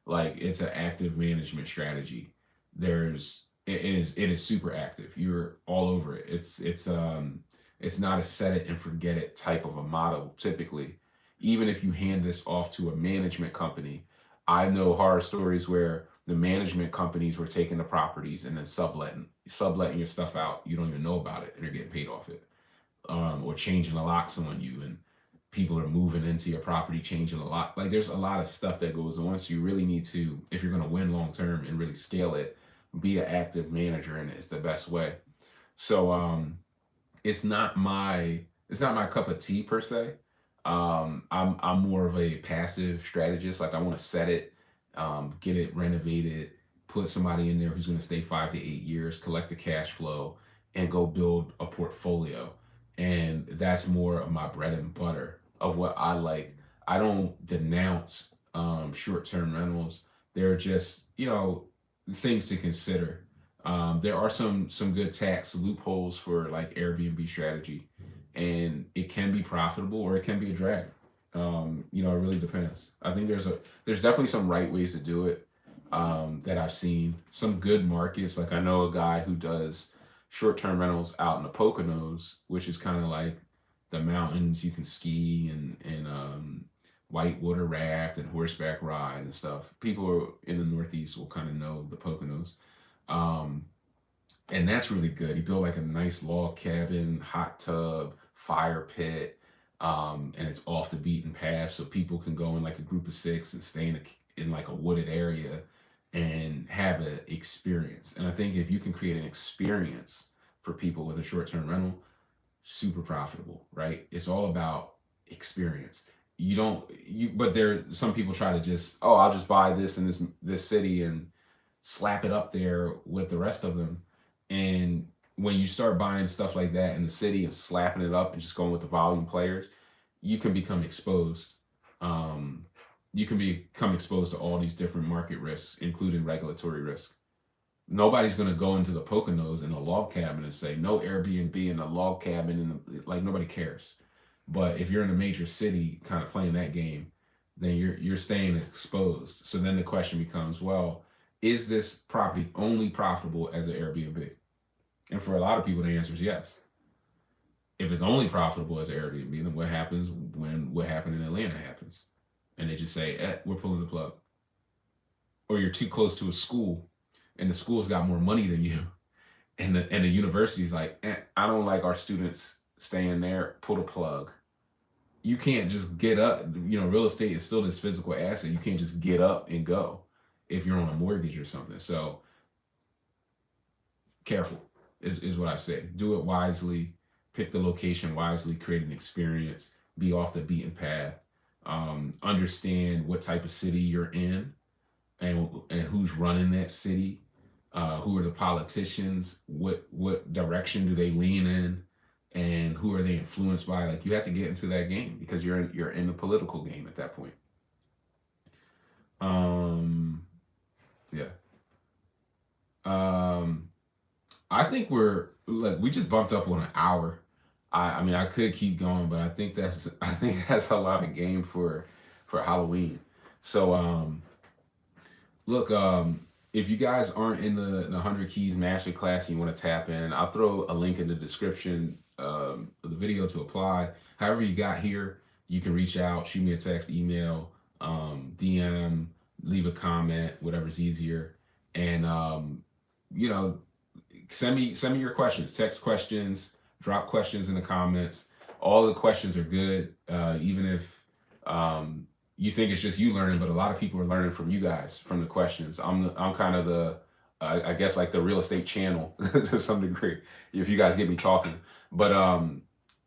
Like it's an active management strategy. It is super active. You're all over it. It's not a set it and forget it type of a model typically. Even if you hand this off to a management company, I know horror stories where the management companies were taking the properties and then subletting your stuff out. You don't even know about it, and they're getting paid off it, or changing the locks on you, and people are moving into your property, changing a lot. Like there's a lot of stuff that goes on. So you really need to, if you're going to win long term and really scale it, be an active manager, and it's the best way. So it's not my it's not my cup of tea per se. I'm more of a passive strategist. Like I want to set it, get it renovated, put somebody in there who's going to stay 5 to 8 years, collect the cash flow, and go build a portfolio. And that's more of my bread and butter of what I like. I don't denounce short term rentals. They're just things to consider. There are some good tax loopholes for like Airbnb strategy, and it can be profitable or it can be a drag. It really depends. I think there's definitely some right ways to do it that I've seen. Some good markets, like I know a guy who does short term rentals out in the Poconos, which is kind of like the mountains you can ski and whitewater raft and horseback ride and stuff. People in the Northeast will kind of know the Poconos. Um, and that's really good. He built like a nice log cabin, hot tub, fire pit, and it's off the beaten path, so people can go in like a group of six and stay in like a wooded area and have an experience. And I think if you can create an experience for people with a short term rental, super profitable, right? It's all about experience. You don't you but there some people try to just, oh, I'll just buy this in this city and slap it up there with the rest of them. And when you start buying stuff like that in the city and slapping it up and just going with the volume players, you can become exposed. Um, you can become exposed to all these different market risks, including regulatory risk. Nobody's going to go into the Poconos in a log cabin and say no Airbnb in a log cabin, like nobody cares. But if you're in a major city, kind of playing that game, then you're staying exposed. So then the question becomes, well, is this property only profitable as an Airbnb? And for a lot of people, the answer is yes. If it's only profitable as Airbnb, then what happens when what happened in Atlanta happens? And they just say, we're pulling the plug. Or you're too close to a school and the school's got more money than you. And the university's like, I don't like our students staying there, pull the plug. You can't just get up. Real estate is still this physical asset. You can't just get up and go if you're on a mortgage or something. So careful is what I say. Do it wisely, pick the location wisely, create an experience, be off the beaten path, understand what type of city you're in and who's running that city, who are the politicians, what direction do they lean in, and who are they influenced by. Like, you have to get into that game because you're in the political game at that point. Yeah. I think we just bumped up on an hour. I mean, I could keep going, but I think that's a lot of game for Halloween. So look, if you guys aren't in the 100 Keys Masterclass and you want to tap in, I'll throw a link in the description of the video to apply. However you got here, you can reach out, shoot me a text, email, DM, leave a comment, whatever's easier. And send me your questions, text questions, drop questions in the comments. All the questions are good, even if you think it's just you learning, but a lot of people are learning from you guys, from the questions. I'm kind of the, I guess, like the real estate channel to some degree, if you guys get me talking. But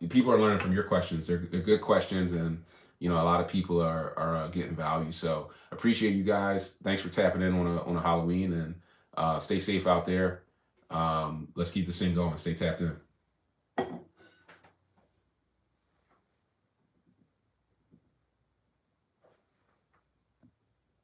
people are learning from your questions. They're good questions, and a lot of people are getting value. So appreciate you guys. Thanks for tapping in on a Halloween, and stay safe out there. Let's keep this thing going. Stay tapped in.